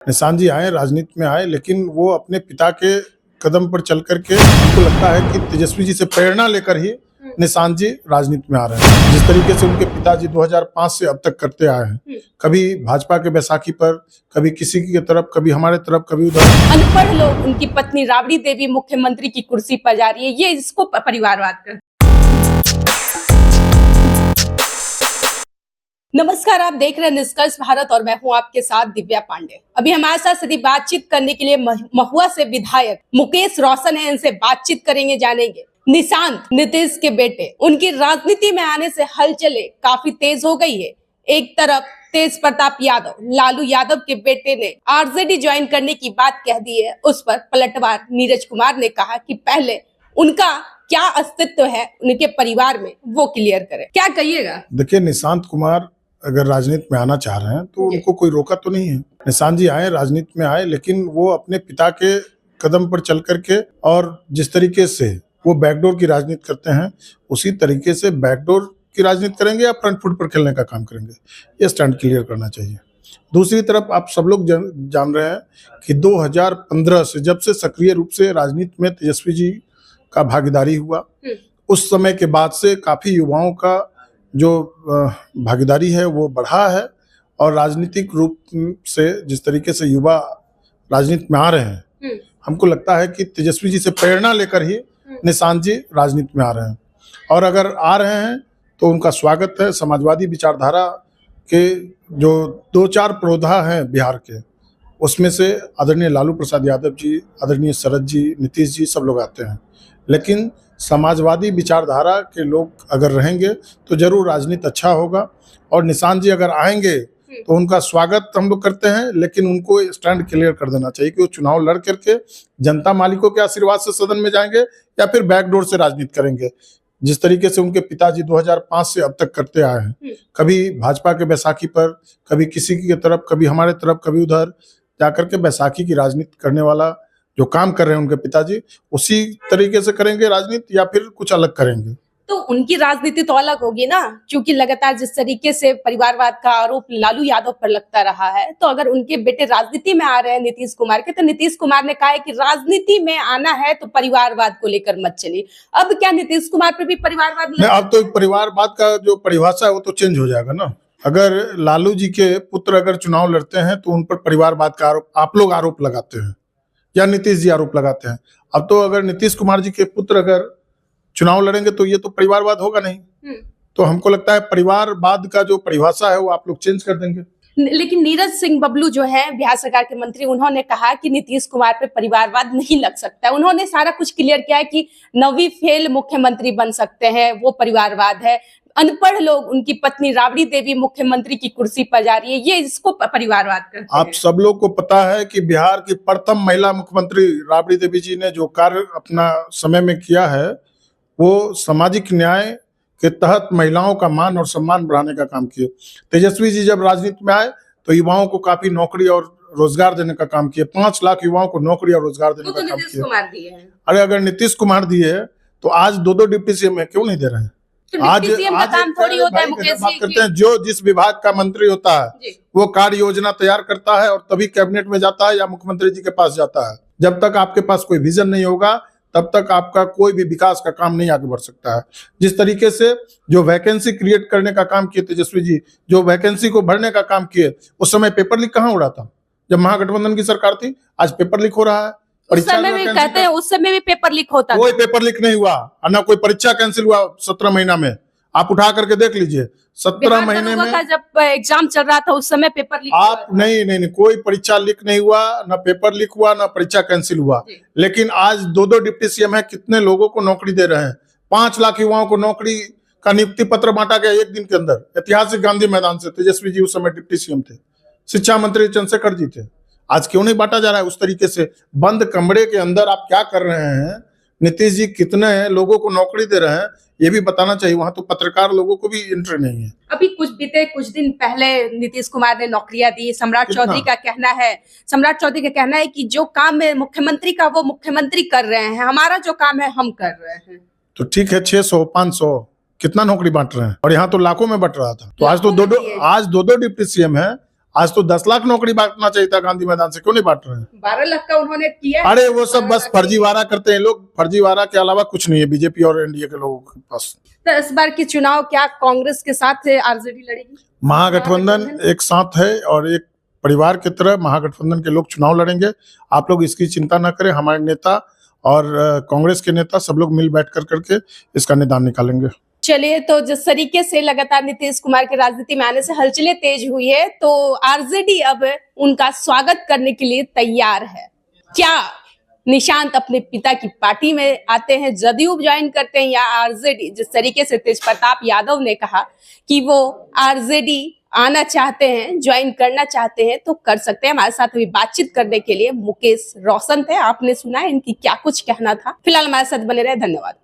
निशांत जी आए, राजनीति में आए, लेकिन वो अपने पिता के कदम पर चल करके, हमको लगता है कि तेजस्वी जी से प्रेरणा लेकर ही निशांत जी राजनीति में आ रहे हैं। जिस तरीके से उनके पिताजी 2005 से अब तक करते आए हैं, कभी भाजपा के बैसाखी पर, कभी किसी की तरफ, कभी हमारे तरफ, कभी उधर। अनपढ़ लोग, उनकी पत्नी राबड़ी देवी मुख्यमंत्री की कुर्सी पर जा रही है, ये इसको परिवारवाद कर। नमस्कार, आप देख रहे हैं निष्कर्ष भारत और मैं हूं आपके साथ दिव्या पांडे। अभी हमारे साथ सीधी बातचीत करने के लिए महुआ से विधायक मुकेश रोशन है, इनसे बातचीत करेंगे, जानेंगे निशांत नीतीश के बेटे, उनकी राजनीति में आने से हलचलें काफी तेज हो गई है। एक तरफ तेज प्रताप यादव, लालू यादव के बेटे ने आरजेडी ज्वाइन करने की बात कह दी है, उस पर पलटवार नीरज कुमार ने कहा कि पहले उनका क्या अस्तित्व है उनके परिवार में वो क्लियर करें। क्या कहिएगा? देखिए, निशांत कुमार अगर राजनीति में आना चाह रहे हैं तो उनको कोई रोका तो नहीं है। निशांत जी आए, राजनीति में आए, लेकिन वो अपने पिता के कदम पर चल करके, और जिस तरीके से वो बैकडोर की राजनीति करते हैं उसी तरीके से बैकडोर की राजनीति करेंगे या फ्रंट फुट पर खेलने का काम करेंगे, ये स्टैंड क्लियर करना चाहिए। दूसरी तरफ आप सब लोग जान रहे हैं कि 2015 से जब से सक्रिय रूप से राजनीति में तेजस्वी जी का भागीदारी हुआ, उस समय के बाद से काफी युवाओं का जो भागीदारी है वो बढ़ा है, और राजनीतिक रूप से जिस तरीके से युवा राजनीति में आ रहे हैं, हमको लगता है कि तेजस्वी जी से प्रेरणा लेकर ही निशांत जी राजनीति में आ रहे हैं। और अगर आ रहे हैं तो उनका स्वागत है। समाजवादी विचारधारा के जो 2-4 प्रौधा हैं बिहार के, उसमें से आदरणीय लालू प्रसाद यादव जी, आदरणीय शरद जी, नीतीश जी, सब लोग आते हैं। लेकिन समाजवादी विचारधारा के लोग अगर रहेंगे तो जरूर राजनीति अच्छा होगा, और निशांत जी अगर आएंगे तो उनका स्वागत हम लोग करते हैं, लेकिन उनको स्टैंड क्लियर कर देना चाहिए कि वो चुनाव लड़ करके जनता मालिकों के आशीर्वाद से सदन में जाएंगे या फिर बैकडोर से राजनीति करेंगे। जिस तरीके से उनके पिताजी 2005 से अब तक करते आए हैं, कभी भाजपा के बैसाखी पर, कभी किसी की तरफ, कभी हमारे तरफ, कभी उधर जाकर के बैसाखी की राजनीति करने वाला जो काम कर रहे हैं उनके पिताजी, उसी तरीके से करेंगे राजनीति या फिर कुछ अलग करेंगे। तो उनकी राजनीति तो अलग होगी ना, क्योंकि लगातार जिस तरीके से परिवारवाद का आरोप लालू यादव पर लगता रहा है, तो अगर उनके बेटे राजनीति में आ रहे हैं नीतीश कुमार के, तो नीतीश कुमार ने कहा है कि राजनीति में आना है तो परिवारवाद को लेकर मत चलिए। अब क्या नीतीश कुमार पर भी परिवारवाद? अब तो परिवारवाद का जो परिभाषा है वो तो चेंज हो जाएगा ना। अगर लालू जी के पुत्र अगर चुनाव लड़ते हैं तो उन पर परिवारवाद का आरोप आप लोग आरोप लगाते हैं या नीतीश जी आरोप लगाते हैं। अब तो अगर नीतीश कुमार जी के पुत्र अगर चुनाव लड़ेंगे तो ये तो परिवारवाद होगा नहीं। तो हमको लगता है परिवारवाद का जो परिभाषा है वो आप लोग चेंज कर देंगे। लेकिन नीरज सिंह बबलू जो है बिहार सरकार के मंत्री, उन्होंने कहा कि नीतीश कुमार पे परिवारवाद नहीं लग सकता। उन्होंने सारा कुछ क्लियर किया है कि नवी फेल मुख्यमंत्री बन सकते हैं, वो परिवारवाद है। अनपढ़ लोग, उनकी पत्नी राबड़ी देवी मुख्यमंत्री की कुर्सी पर जा रही है, ये इसको परिवारवाद करते हैं। आप सब लोग को पता है कि बिहार की प्रथम महिला मुख्यमंत्री राबड़ी देवी जी ने जो कार्य अपना समय में किया है, वो सामाजिक न्याय के तहत महिलाओं का मान और सम्मान बढ़ाने का काम किए। तेजस्वी जी जब राजनीति में आए तो युवाओं को काफी नौकरी और रोजगार देने का काम किए। 5 लाख युवाओं को नौकरी और रोजगार देने का काम किया। अरे अगर नीतीश कुमार दिए तो आज 2-2 डिप्टी सीएम है, क्यों नहीं दे रहे हैं? आज काम थोड़ी होता है मुकेश जी, बात करते हैं, जो जिस विभाग का मंत्री होता है वो कार्य योजना तैयार करता है और तभी कैबिनेट में जाता है या मुख्यमंत्री जी के पास जाता है। जब तक आपके पास कोई विजन नहीं होगा तब तक आपका कोई भी विकास का काम नहीं आगे बढ़ सकता है। जिस तरीके से जो वैकेंसी क्रिएट करने का काम किए तेजस्वी जी, जो वैकेंसी को भरने का काम किए, उस समय पेपर लीक कहाँ हो रहा था जब महागठबंधन की सरकार थी? आज पेपर लीक हो रहा है। उस समय भी कहते हैं, उस समय भी पेपर लीक होता, कोई पेपर लीक नहीं हुआ, ना कोई परीक्षा कैंसिल हुआ 17 महीना में। आप उठा करके देख लीजिए, 17 महीने में जब एग्जाम चल रहा था उस समय पेपर लीक आप नहीं, कोई परीक्षा लीक नहीं हुआ, ना पेपर लीक हुआ, ना परीक्षा कैंसिल हुआ। लेकिन आज 2-2 डिप्टी सीएम है, कितने लोगों को नौकरी दे रहे हैं? 5 लाख युवाओं को नौकरी का नियुक्ति पत्र बांटा गया एक दिन के अंदर, ऐतिहासिक गांधी मैदान से। तेजस्वी जी उस समय डिप्टी सीएम थे, शिक्षा मंत्री चंद्रशेखर जी थे। आज क्यों नहीं बांटा जा रहा है उस तरीके से? बंद कमरे के अंदर आप क्या कर रहे हैं? नीतीश जी कितने लोगों को नौकरी दे रहे हैं ये भी बताना चाहिए। वहां तो पत्रकार लोगों को भी एंट्री नहीं है। अभी कुछ दिन पहले नीतीश कुमार ने नौकरियां दी। सम्राट चौधरी का कहना है कि जो काम है मुख्यमंत्री का वो मुख्यमंत्री कर रहे हैं, हमारा जो काम है हम कर रहे हैं। तो ठीक है, 600-500 कितना नौकरी बांट रहे हैं, और यहाँ तो लाखों में बट रहा था। तो आज तो 2-2 डिप्टी सीएम है, आज तो 10 लाख नौकरी बांटना चाहिए था गांधी मैदान से, क्यों नहीं बांट रहे हैं? 12 लाख का उन्होंने किया। अरे वो सब बस फर्जीवाड़ा करते हैं लोग, फर्जीवाड़ा के अलावा कुछ नहीं है बीजेपी और एनडीए के लोगों के पास। तो इस बार की चुनाव क्या कांग्रेस के साथ आरजेडी लड़ेगी? महागठबंधन एक साथ है और एक परिवार की तरह महागठबंधन के लोग चुनाव लड़ेंगे। आप लोग इसकी चिंता न करें, हमारे नेता और कांग्रेस के नेता सब लोग मिल बैठ करके इसका निदान निकालेंगे। चलिए, तो जिस तरीके से लगातार नीतीश कुमार के राजनीति में आने से हलचलें तेज हुई है, तो आरजेडी अब उनका स्वागत करने के लिए तैयार है। क्या निशांत अपने पिता की पार्टी में आते हैं, जदयू ज्वाइन करते हैं, या आरजेडी? जिस तरीके से तेज प्रताप यादव ने कहा कि वो आरजेडी आना चाहते हैं, ज्वाइन करना चाहते हैं, तो कर सकते हैं। हमारे साथ अभी बातचीत करने के लिए मुकेश रोशन थे। आपने सुना है इनकी क्या कुछ कहना था। फिलहाल हमारे साथ बने रहे, धन्यवाद।